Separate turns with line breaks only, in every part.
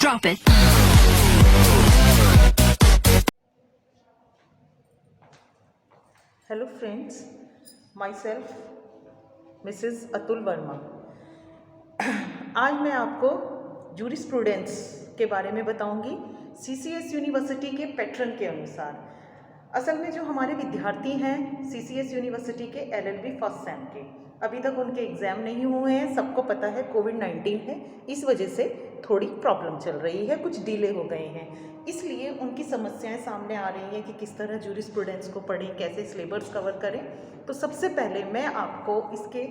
Drop it.
Hello friends, my self Mrs Atul Verma. आज मैं आपको जूरिस्प्रूडेंस के बारे में बताऊंगी सीसीएस यूनिवर्सिटी के पैटर्न के अनुसार। असल में जो हमारे विद्यार्थी हैं सीसीएस यूनिवर्सिटी के एलएलबी फर्स्ट सेम के, अभी तक उनके एग्ज़ाम नहीं हुए हैं। सबको पता है कोविड-19 है, इस वजह से थोड़ी प्रॉब्लम चल रही है, कुछ डिले हो गए हैं, इसलिए उनकी समस्याएं सामने आ रही हैं कि किस तरह जूरिस्प्रूडेंस को पढ़ें, कैसे सिलेबस कवर करें। तो सबसे पहले मैं आपको इसके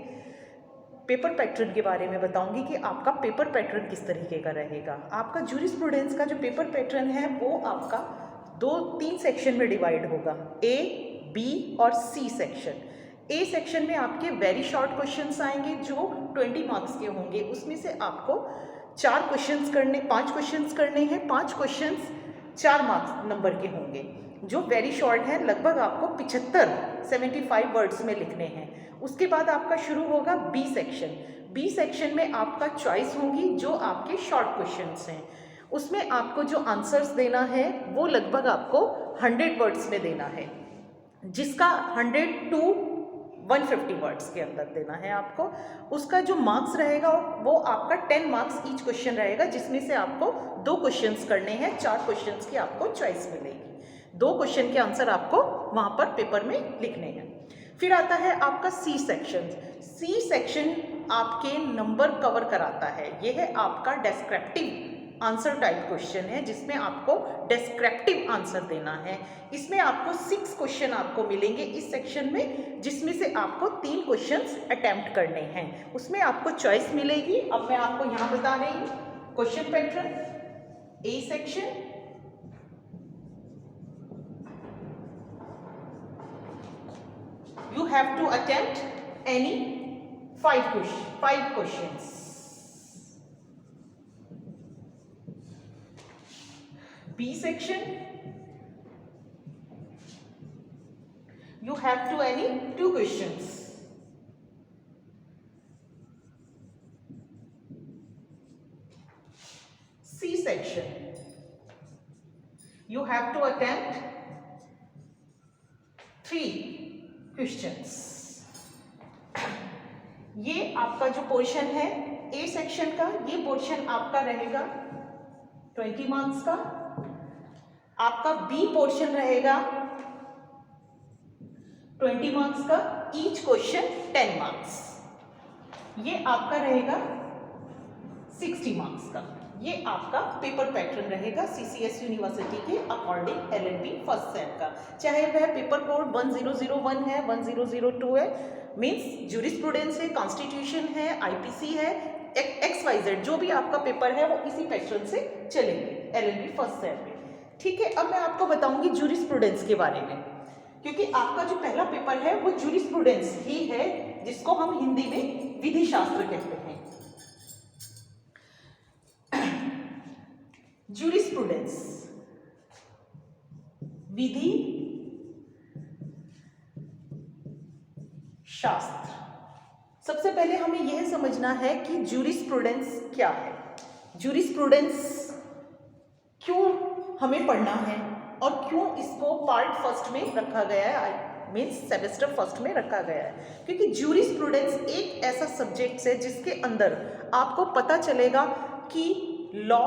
पेपर पैटर्न के बारे में बताऊंगी कि आपका पेपर पैटर्न किस तरीके का रहेगा। आपका जूरिस्प्रूडेंस का जो पेपर पैटर्न है वो आपका 2-3 सेक्शन में डिवाइड होगा, ए, बी और सी सेक्शन। ए सेक्शन में आपके वेरी शॉर्ट क्वेश्चंस आएंगे जो 20 मार्क्स के होंगे। उसमें से आपको 5 क्वेश्चंस करने हैं। 5 क्वेश्चंस 4 मार्क्स नंबर के होंगे। जो वेरी शॉर्ट है लगभग आपको 75 वर्ड्स में लिखने हैं। उसके बाद आपका शुरू होगा बी सेक्शन। बी सेक्शन में आपका चॉइस होगी जो आपके शॉर्ट क्वेश्चंस हैं। उसमें आपको जो आंसर्स देना है वो लगभग आपको 100 वर्ड्स में देना है, जिसका 100 to 150 वर्ड्स के अंदर देना है आपको। उसका जो मार्क्स रहेगा वो आपका 10 मार्क्स ईच क्वेश्चन रहेगा, जिसमें से आपको 2 क्वेश्चंस करने हैं। 4 क्वेश्चंस की आपको चॉइस मिलेगी। 2 क्वेश्चन के आंसर आपको वहाँ पर पेपर में लिखने हैं। फिर आता है आपका सी सेक्शन। सी सेक्शन आपके नंबर कवर कराता है। यह है आपका डेस्क्रिप्टिव आंसर टाइप क्वेश्चन है, जिसमें आपको डेस्क्रिप्टिव आंसर देना है। इसमें आपको 6 क्वेश्चन आपको मिलेंगे इस सेक्शन में, जिसमें से आपको 3 क्वेश्चंस अटेम्प्ट करने हैं। उसमें आपको चॉइस मिलेगी। अब मैं आपको यहाँ बता रही हूँ question pattern. A section, you have to attempt any 5 questions. B section, you have to any 2 questions. C section, you have to attempt 3 questions. ये आपका जो पोर्शन है ए सेक्शन का, ये पोर्शन आपका रहेगा 20 मार्क्स का। आपका बी पोर्शन रहेगा 20 मार्क्स का, ईच क्वेश्चन 10 मार्क्स। ये आपका रहेगा 60 मार्क्स का। ये आपका पेपर पैटर्न रहेगा सीसीएस यूनिवर्सिटी के अकॉर्डिंग एलएलबी फर्स्ट सेम का। चाहे वह पेपर कोड 1001 है, 1002 है, मींस जूरिस्प्रूडेंस है, कॉन्स्टिट्यूशन है, आईपीसी है, XYZ जो भी आपका पेपर है वो इसी पैटर्न से चलेंगे एलएलबी फर्स्ट सेम में। ठीक है, अब मैं आपको बताऊंगी जूरिस्प्रूडेंस के बारे में, क्योंकि आपका जो पहला पेपर है वो जूरिस्प्रूडेंस ही है, जिसको हम हिंदी में विधि शास्त्र कहते हैं। जूरिस्प्रूडेंस, विधि शास्त्र। सबसे पहले हमें यह समझना है कि जूरिस्प्रूडेंस क्या है, जूरिस्प्रूडेंस क्यों हमें पढ़ना है और क्यों इसको पार्ट फर्स्ट में रखा गया है, मीन्स सेमेस्टर फर्स्ट में रखा गया है। क्योंकि जूरिस्प्रूडेंस एक ऐसा सब्जेक्ट है जिसके अंदर आपको पता चलेगा कि लॉ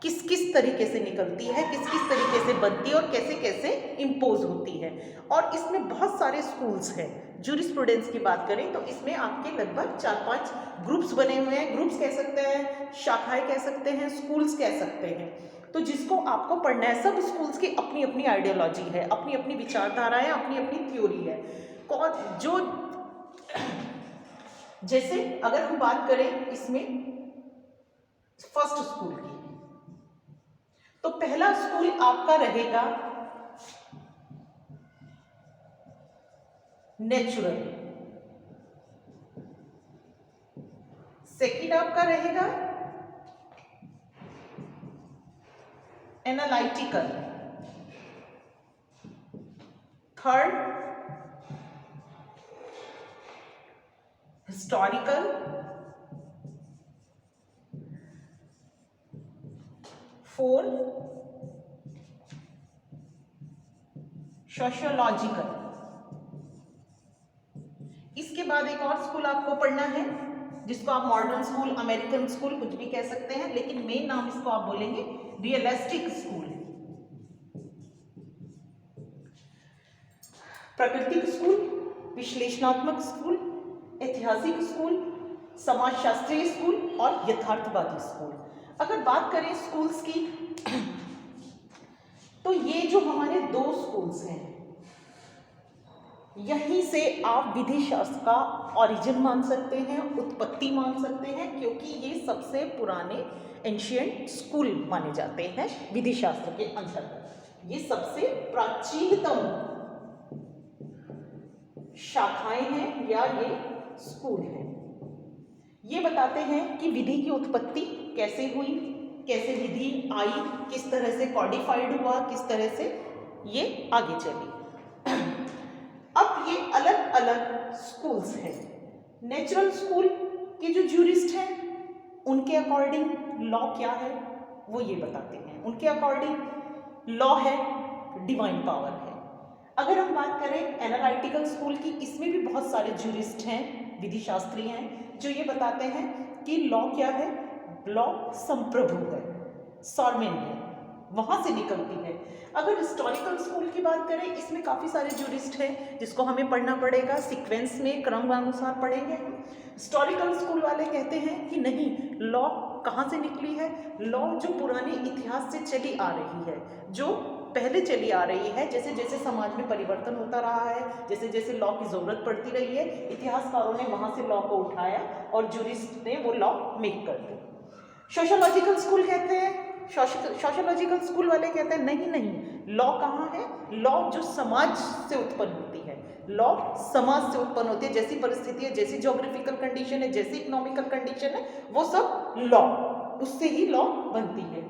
किस किस तरीके से निकलती है, किस किस तरीके से बनती है और कैसे कैसे इम्पोज होती है। और इसमें बहुत सारे स्कूल्स हैं। जूरिस्प्रूडेंस की बात करें तो इसमें आपके लगभग 4-5 ग्रुप्स बने हुए हैं। ग्रुप्स कह सकते हैं, शाखाएं कह सकते हैं, स्कूल्स कह सकते हैं। तो जिसको आपको पढ़ना है, सब स्कूल्स की अपनी अपनी आइडियोलॉजी है, अपनी अपनी विचारधारा है, अपनी अपनी थ्योरी है। कौन जो जैसे अगर हम बात करें इसमें फर्स्ट स्कूल की, तो पहला स्कूल आपका रहेगा नेचुरल, सेकंड आपका रहेगा एनालिटिकल, थर्ड हिस्टोरिकल, 4 सोशियोलॉजिकल। इसके बाद एक और स्कूल आपको पढ़ना है जिसको आप मॉडर्न स्कूल, अमेरिकन स्कूल कुछ भी कह सकते हैं, लेकिन मेन नाम इसको आप बोलेंगे रियलिस्टिक स्कूल। प्राकृतिक स्कूल, विश्लेषणात्मक स्कूल, ऐतिहासिक स्कूल, समाजशास्त्रीय स्कूल और यथार्थवादी स्कूल। अगर बात करें स्कूल्स की तो ये जो हमारे 2 स्कूल्स हैं, यहीं से आप विधि शास्त्र का ओरिजिन मान सकते हैं, उत्पत्ति मान सकते हैं, क्योंकि ये सबसे पुराने एंशिएंट स्कूल माने जाते हैं विधि शास्त्र के अंतर्गत। ये सबसे प्राचीनतम शाखाएं हैं या ये स्कूल हैं। ये बताते हैं कि विधि की उत्पत्ति कैसे हुई, कैसे विधि आई, किस तरह से कॉडिफाइड हुआ, किस तरह से ये आगे चली। अब ये अलग अलग स्कूल्स हैं। नेचुरल स्कूल के जो ज्यूरिस्ट हैं उनके अकॉर्डिंग लॉ क्या है वो ये बताते हैं। उनके अकॉर्डिंग लॉ है डिवाइन पावर है। अगर हम बात करें एनालिटिकल स्कूल की, इसमें भी बहुत सारे ज्यूरिस्ट हैं, विधि शास्त्री हैं, जो ये बताते हैं कि लॉ क्या है, लॉ संप्रभु है, सॉर्मेन है, वहां से निकलती है। अगर हिस्टोरिकल स्कूल की बात करें, इसमें काफ़ी सारे ज्यूरिस्ट हैं जिसको हमें पढ़ना पड़ेगा, सीक्वेंस में क्रमानुसार पढ़ेंगे हम। हिस्टोरिकल स्कूल वाले कहते हैं कि नहीं, लॉ कहाँ से निकली है, लॉ जो पुराने इतिहास से चली आ रही है, जो पहले चली आ रही है, जैसे जैसे समाज में परिवर्तन होता रहा है, जैसे जैसे लॉ की ज़रूरत पड़ती रही है, इतिहासकारों ने वहाँ से लॉ को उठाया और ज्यूरिस्ट ने वो लॉ मेक कर दी। सोशियोलॉजिकल स्कूल कहते हैं, सोशियोलॉजिकल स्कूल वाले कहते हैं नहीं नहीं, लॉ कहाँ है, लॉ जो समाज से उत्पन्न होती है, लॉ समाज से उत्पन्न होती है, जैसी परिस्थिति है, जैसी ज्योग्राफिकल कंडीशन है, जैसी इकोनॉमिकल कंडीशन है, वो सब लॉ, उससे ही लॉ बनती है।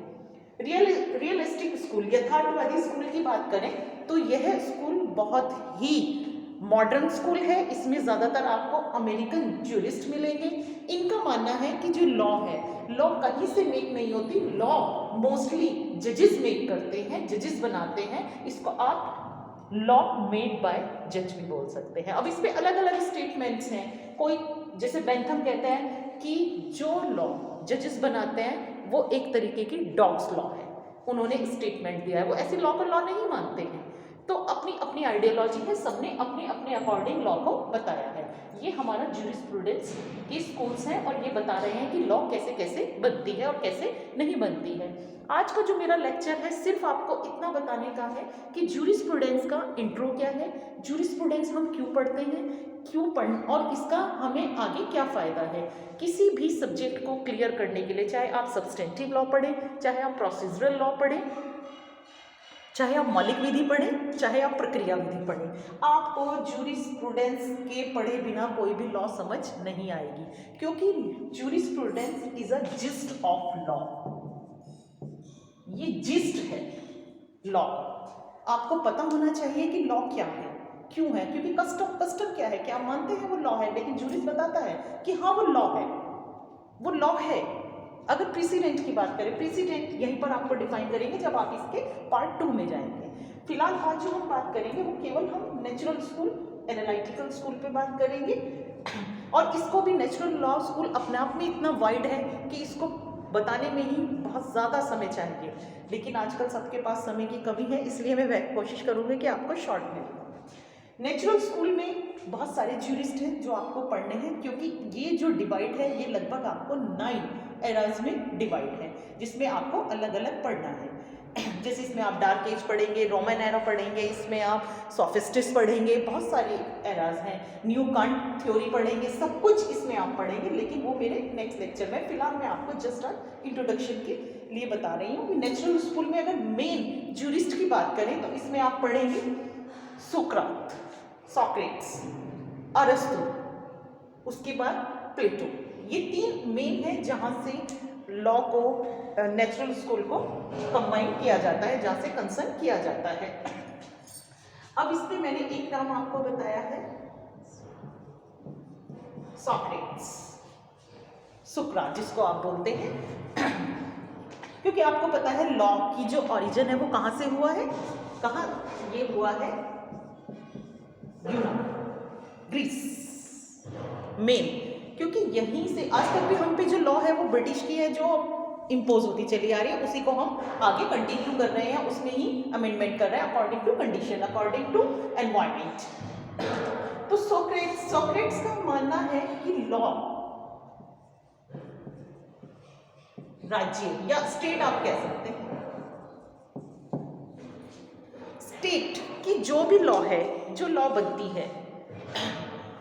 रियलिस्टिक स्कूल, यथार्थवादी स्कूल की बात करें तो यह स्कूल बहुत ही मॉडर्न स्कूल है। इसमें ज़्यादातर आपको अमेरिकन ज्यूरिस्ट मिलेंगे। इनका मानना है कि जो लॉ है, लॉ कहीं से मेक नहीं होती, लॉ मोस्टली जजेस मेक करते हैं, जजेस बनाते हैं। इसको आप लॉ मेड बाय जज भी बोल सकते हैं। अब इस पे अलग अलग स्टेटमेंट्स हैं। कोई जैसे बेंथम कहते हैं कि जो लॉ जजेस बनाते हैं वो एक तरीके की डॉग्स लॉ है। उन्होंने स्टेटमेंट दिया है, वो ऐसे लॉ को लॉ नहीं मानते हैं। तो अपनी अपनी आइडियोलॉजी है, सबने अपने अपने अकॉर्डिंग लॉ को बताया है। ये हमारा ज्यूरिस्प्रूडेंस के स्कूल्स हैं और ये बता रहे हैं कि लॉ कैसे कैसे बनती है और कैसे नहीं बनती है। आज का जो मेरा लेक्चर है सिर्फ आपको इतना बताने का है कि ज्यूरिस्प्रूडेंस का इंट्रो क्या है, ज्यूरिस्प्रूडेंस हम क्यों पढ़ते हैं, क्यों पढ़ और इसका हमें आगे क्या फ़ायदा है। किसी भी सब्जेक्ट को क्लियर करने के लिए, चाहे आप सब्सटेंटिव लॉ पढ़ें, चाहे आप प्रोसीजरल लॉ पढ़ें, चाहे आप मौलिक विधि पढ़ें, चाहे आप प्रक्रिया विधि पढ़ें, आपको ज्यूरिस्प्रूडेंस के पढ़े बिना कोई भी लॉ समझ नहीं आएगी, क्योंकि jurisprudence is a gist of law. ये जिस्ट है लॉ। आपको पता होना चाहिए कि लॉ क्या है, क्यों है, क्योंकि कस्टम क्या है, क्या आप मानते हैं वो लॉ है, लेकिन ज्यूरिस्ट बताता है कि हाँ वो लॉ है, वो लॉ है। अगर प्रेसिडेंट की बात करें, प्रेसिडेंट यहीं पर आपको डिफाइन करेंगे जब आप इसके पार्ट 2 में जाएंगे। फिलहाल आज जो हम बात करेंगे वो केवल हम नेचुरल स्कूल, एनालिटिकल स्कूल पे बात करेंगे। और इसको भी नेचुरल लॉ स्कूल अपने आप में इतना वाइड है कि इसको बताने में ही बहुत ज़्यादा समय चाहिए, लेकिन आजकल सबके पास समय की कमी है, इसलिए मैं कोशिश करूँगी कि आपको शॉर्ट में बताऊँ। नेचुरल स्कूल में बहुत सारे ज्यूरिस्ट हैं जो आपको पढ़ने हैं, क्योंकि ये जो डिवाइड है ये लगभग आपको 9 एराज में डिवाइड है, जिसमें आपको अलग अलग पढ़ना है। जैसे इसमें आप डार्क एज पढ़ेंगे, रोमन एरा पढ़ेंगे, इसमें आप सोफिस्टिस पढ़ेंगे, बहुत सारे एराज हैं, न्यू कांट थ्योरी पढ़ेंगे, सब कुछ इसमें आप पढ़ेंगे, लेकिन वो मेरे नेक्स्ट लेक्चर में। फिलहाल मैं आपको जस्ट इंट्रोडक्शन के लिए बता रही हूँ कि नेचुरल स्कूल में अगर मेन ज्यूरिस्ट की बात करें तो इसमें आप पढ़ेंगे सोक्रात, सॉक्रेट्स, अरस्तु, उसके बाद प्लेटो। ये 3 मेन है जहाँ से लॉ को, नेचुरल स्कूल को कंबाइन किया जाता है, जहाँ से कंसर्न किया जाता है। अब इसमें मैंने एक नाम आपको बताया है सॉक्रेट्स, सुकरात जिसको आप बोलते हैं। क्योंकि आपको पता है लॉ की जो ओरिजिन है वो कहाँ से हुआ है, कहाँ ये हुआ है, यूनान, ग्रीस मेन, क्योंकि यहीं से आज तक भी हम पे जो लॉ है वो ब्रिटिश की है जो इम्पोज होती चली आ रही है, उसी को हम आगे कंटिन्यू कर रहे हैं, उसमें ही अमेंडमेंट कर रहे हैं according to condition, according to environment. तो सोक्रेट्स का मानना है कि लॉ राज्य या स्टेट आप कह सकते हैं, स्टेट की जो भी लॉ है, जो लॉ बनती है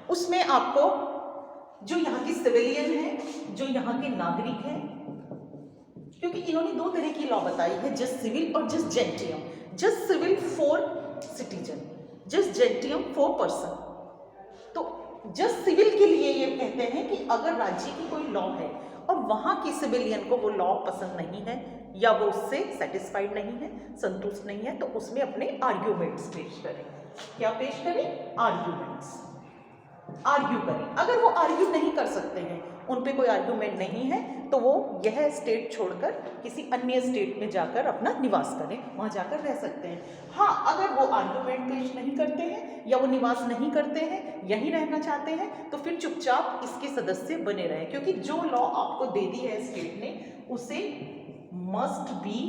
उसमें आपको जो यहाँ की सिविलियन है, जो यहाँ के नागरिक हैं, क्योंकि इन्होंने दो तरह की लॉ बताई है, जस्ट सिविल और just gentium. Just civil for citizen, just gentium for person. तो जस्ट सिविल के लिए ये कहते हैं कि अगर राज्य की कोई लॉ है और वहाँ की सिविलियन को वो लॉ पसंद नहीं है या वो उससे सेटिस्फाइड नहीं है, संतुष्ट नहीं है, तो उसमें अपने आर्ग्यूमेंट्स पेश करें। क्या पेश करें? आर्ग्यूमेंट्स, आर्ग्यू करें। अगर वो आर्ग्यू नहीं कर सकते हैं, उन पे कोई आर्ग्यूमेंट नहीं है, तो वो यह स्टेट छोड़कर किसी अन्य स्टेट में जाकर अपना निवास करें, वहाँ जाकर रह सकते हैं। हाँ, अगर वो आर्ग्यूमेंट पेश नहीं करते हैं या वो निवास नहीं करते हैं, यहीं रहना चाहते हैं, तो फिर चुपचाप इसके सदस्य बने रहें, क्योंकि जो लॉ आपको दे दी है स्टेट ने उसे मस्ट बी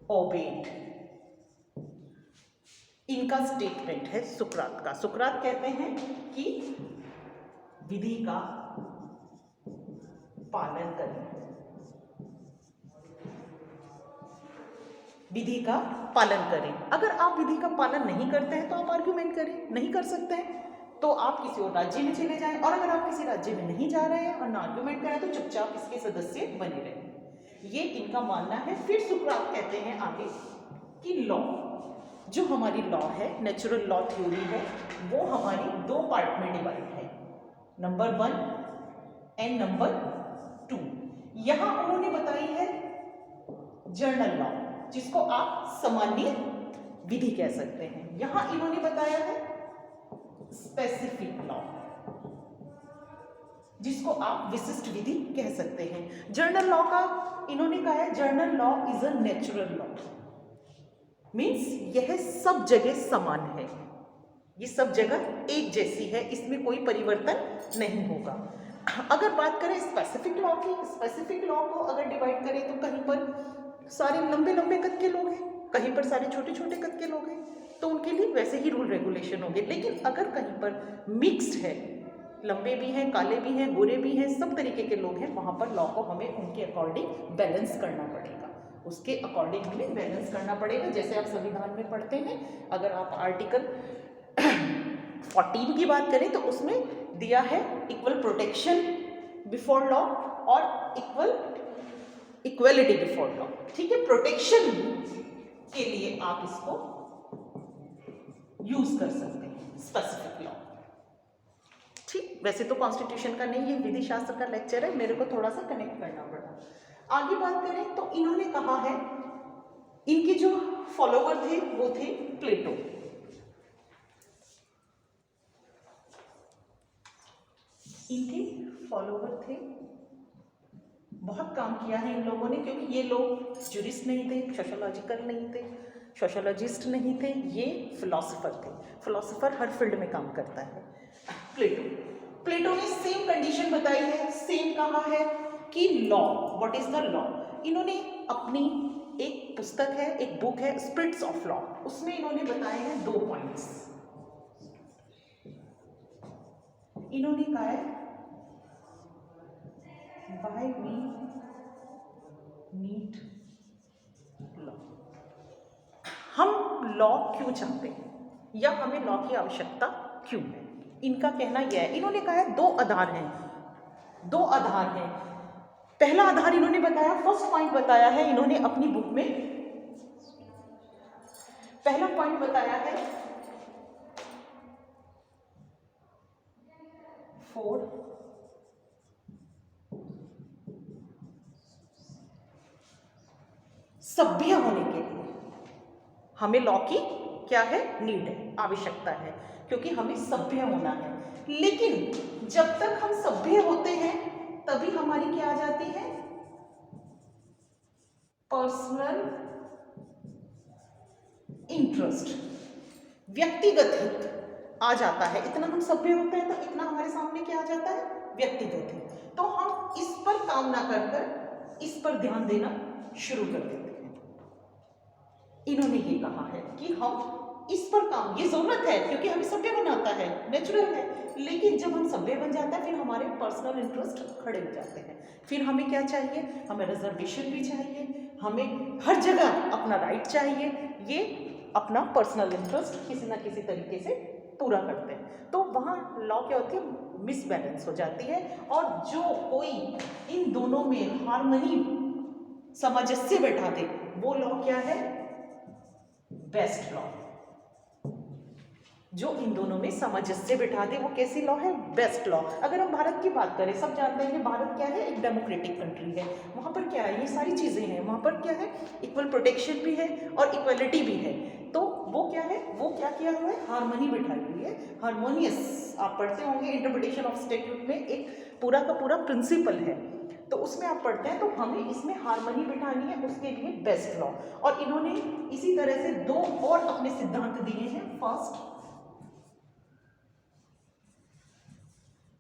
ओबेड। इनका स्टेटमेंट है सुकरात का। सुकरात कहते हैं कि विधि का पालन करें, विधि का पालन करें। अगर आप विधि का पालन नहीं करते हैं तो आप आर्ग्यूमेंट करें, नहीं कर सकते हैं तो आप किसी और राज्य में चले जाएं, और अगर आप किसी राज्य में नहीं जा रहे हैं और ना आर्ग्यूमेंट करें तो चुपचाप इसके सदस्य बने रहें। ये इनका मानना है। फिर सुकरात कहते हैं आगे कि लॉ, जो हमारी लॉ है, नेचुरल लॉ थ्योरी है, वो हमारी दो पार्ट में डिवाइड है, नंबर 1 एंड नंबर 2। यहां उन्होंने बताई है जनरल लॉ, जिसको आप सामान्य विधि कह सकते हैं। यहां इन्होंने बताया है स्पेसिफिक लॉ, जिसको आप विशिष्ट विधि कह सकते हैं। जनरल लॉ का इन्होंने कहा है general law is a natural law, means यह सब जगह समान है, ये सब जगह एक जैसी है, इसमें कोई परिवर्तन नहीं होगा। अगर बात करें स्पेसिफिक लॉ की, स्पेसिफिक लॉ को अगर डिवाइड करें तो कहीं पर सारे लंबे लंबे कद के लोग हैं, कहीं पर सारे छोटे छोटे कद के लोग हैं, तो उनके लिए वैसे ही रूल रेगुलेशन होंगे। लेकिन अगर कहीं पर मिक्स्ड है, लंबे भी हैं, काले भी हैं, गोरे भी हैं, सब तरीके के लोग हैं, वहाँ पर लॉ को हमें उनके अकॉर्डिंग बैलेंस करना पड़ेगा, उसके अकॉर्डिंग हमें बैलेंस करना पड़ेगा। जैसे आप संविधान में पढ़ते हैं, अगर आप आर्टिकल 14 की बात करें तो उसमें दिया है इक्वल प्रोटेक्शन बिफोर लॉ और इक्वलिटी बिफोर लॉ। ठीक है, प्रोटेक्शन के लिए आप इसको यूज कर सकते हैं, स्पेसिफिक लॉ। ठीक, वैसे तो कॉन्स्टिट्यूशन का नहीं, ये विधि शास्त्र का लेक्चर है, मेरे को थोड़ा सा कनेक्ट करना पड़ा। आगे बात करें तो इन्होंने कहा है, इनके जो फॉलोवर थे वो थे प्लेटो। इनके फॉलोवर थे, बहुत काम किया है इन लोगों ने, क्योंकि ये लोग जूरिस्ट नहीं थे, सोशियोलॉजिकल नहीं थे, सोशियोलॉजिस्ट नहीं थे, ये फिलोसोफर थे। फिलोसोफर हर फील्ड में काम करता है। प्लेटो ने सेम कंडीशन बताई है, सेम कहा है कि law, what is the law. इन्होंने अपनी एक पुस्तक है, एक बुक है स्पिरिट्स ऑफ लॉ, उसमें इन्होंने बताए हैं 2 पॉइंट्स। इन्होंने कहा है why we need law, हम लॉ क्यों चाहते हैं या हमें लॉ की आवश्यकता क्यों है। इनका कहना यह है, इन्होंने कहा है 2 आधार हैं, 2 आधार हैं। पहला आधार इन्होंने बताया, फर्स्ट पॉइंट बताया है इन्होंने अपनी बुक में, पहला पॉइंट बताया है फॉर सभ्य होने के लिए हमें लॉ की क्या है, नीड है, आवश्यकता है, क्योंकि हमें सभ्य होना है। लेकिन जब तक हम सभ्य होते हैं तभी हमारी क्या आ जाती है, पर्सनल इंटरेस्ट, व्यक्तिगत हित आ जाता है। इतना हम सभ्य होते हैं तो इतना हमारे सामने क्या आ जाता है, व्यक्तिगत हित। तो हम इस पर काम ना कर कर इस पर ध्यान देना शुरू कर देते हैं। इन्होंने ये कहा है कि हम इस पर काम, ये जरूरत है क्योंकि हमें सभ्य बनाता है, नेचुरल है, लेकिन जब हम सभ्य बन जाता है फिर हमारे पर्सनल इंटरेस्ट खड़े हो जाते हैं। फिर हमें क्या चाहिए, हमें रिजर्वेशन भी चाहिए, हमें हर जगह अपना राइट चाहिए। ये अपना पर्सनल इंटरेस्ट किसी ना किसी तरीके से पूरा करते हैं। तो वहाँ लॉ क्या होती है, मिसबैलेंस हो जाती है। और जो कोई इन दोनों में हार्मनी, सामंजस्य बैठा दे, वो लॉ क्या है, बेस्ट लॉ। जो इन दोनों में सामंजस्य बिठा दे वो कैसी लॉ है, बेस्ट लॉ। अगर हम भारत की बात करें, सब जानते हैं कि भारत क्या है, एक डेमोक्रेटिक कंट्री है। वहाँ पर क्या है, ये सारी चीज़ें हैं। वहाँ पर क्या है, इक्वल प्रोटेक्शन भी है और इक्वलिटी भी है। तो वो क्या है, वो क्या किया हुआ है, हार्मनी बिठाई हुई है, हार्मोनियस। आप पढ़ते होंगे इंटरप्रिटेशन ऑफ स्टैट्यूट में एक पूरा का पूरा प्रिंसिपल है, तो उसमें आप पढ़ते हैं। तो हमें इसमें हार्मनी बिठानी है, उसके लिए बेस्ट लॉ। और इन्होंने इसी तरह से दो और अपने सिद्धांत दिए हैं। First,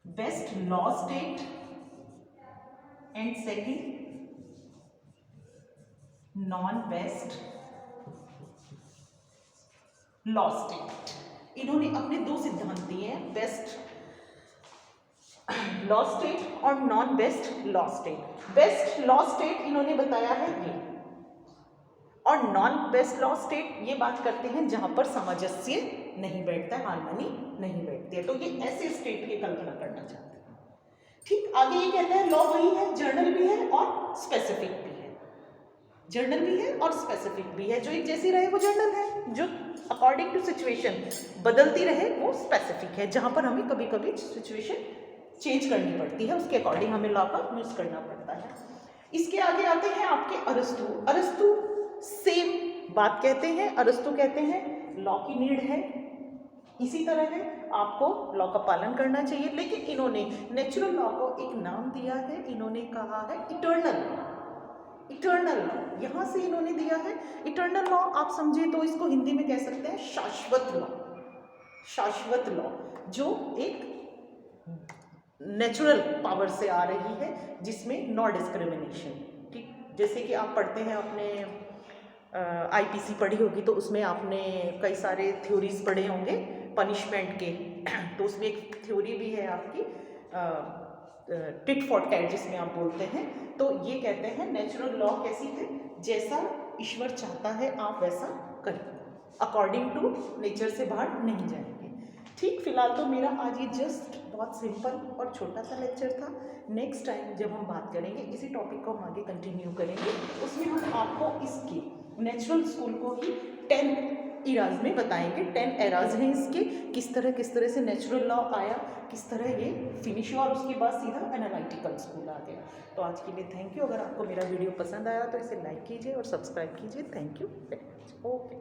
best law state, and second, non best law state. इन्होंने अपने दो सिद्धांत दिए हैं, बेस्ट लॉ स्टेट और non best law state. Best law state इन्होंने बताया है ये, और नॉन बेस्ट लॉ स्टेट ये बात करते हैं जहां पर सामंजस्य नहीं बैठता है, हार्मनी नहीं बैठती है। तो ये ऐसे स्टेट की कल्पना करना चाहते हैं। ठीक, आगे ये कहते हैं लॉ वही है, जर्नल भी है और स्पेसिफिक भी है। जर्नल भी है और स्पेसिफिक भी है। जो एक जैसी रहे वो जर्नल है, जो अकॉर्डिंग टू सिचुएशन बदलती रहे वो स्पेसिफिक है। जहां पर हमें कभी कभी सिचुएशन चेंज करनी पड़ती है, उसके अकॉर्डिंग हमें लॉ का यूज करना पड़ता है। इसके आगे आते हैं आपके अरस्तु। अरस्तु सेम बात कहते हैं। अरस्तु कहते हैं लॉ की नीड है, इसी तरह है, आपको लॉ का पालन करना चाहिए। लेकिन इन्होंने नेचुरल लॉ को एक नाम दिया है, इन्होंने कहा है इटर्नल लॉ। इटर्नल लॉ यहां से इन्होंने दिया है। इटर्नल लॉ आप समझे तो इसको हिंदी में कह सकते हैं शाश्वत लॉ। शाश्वत लॉ जो एक नेचुरल पावर से आ रही है, जिसमें नो डिस्क्रिमिनेशन। ठीक, जैसे कि आप पढ़ते हैं, अपने आईपीसी पढ़ी होगी तो उसमें आपने कई सारे थ्योरीज पढ़े होंगे पनिशमेंट के। तो उसमें एक थ्योरी भी है आपकी टिट फॉर टैट, जिसमें आप बोलते हैं। तो ये कहते हैं नेचुरल लॉ कैसी है, जैसा ईश्वर चाहता है आप वैसा करें, अकॉर्डिंग टू नेचर से बाहर नहीं जाएंगे। ठीक, फिलहाल तो मेरा आज ये जस्ट बहुत सिंपल और छोटा सा लेक्चर था। नेक्स्ट टाइम जब हम बात करेंगे इसी टॉपिक को हम आगे कंटिन्यू करेंगे, उसमें हम आपको इसके नेचुरल स्कूल को ही 10 इराज में बताएंगे। 10 एराज हैं इसके, किस तरह से नेचुरल लॉ आया, किस तरह ये फिनिश हुआ और उसके बाद सीधा एनालिटिकल स्कूल आ गया। तो आज के लिए थैंक यू। अगर आपको मेरा वीडियो पसंद आया तो इसे लाइक कीजिए और सब्सक्राइब कीजिए। Thank you very much. Okay.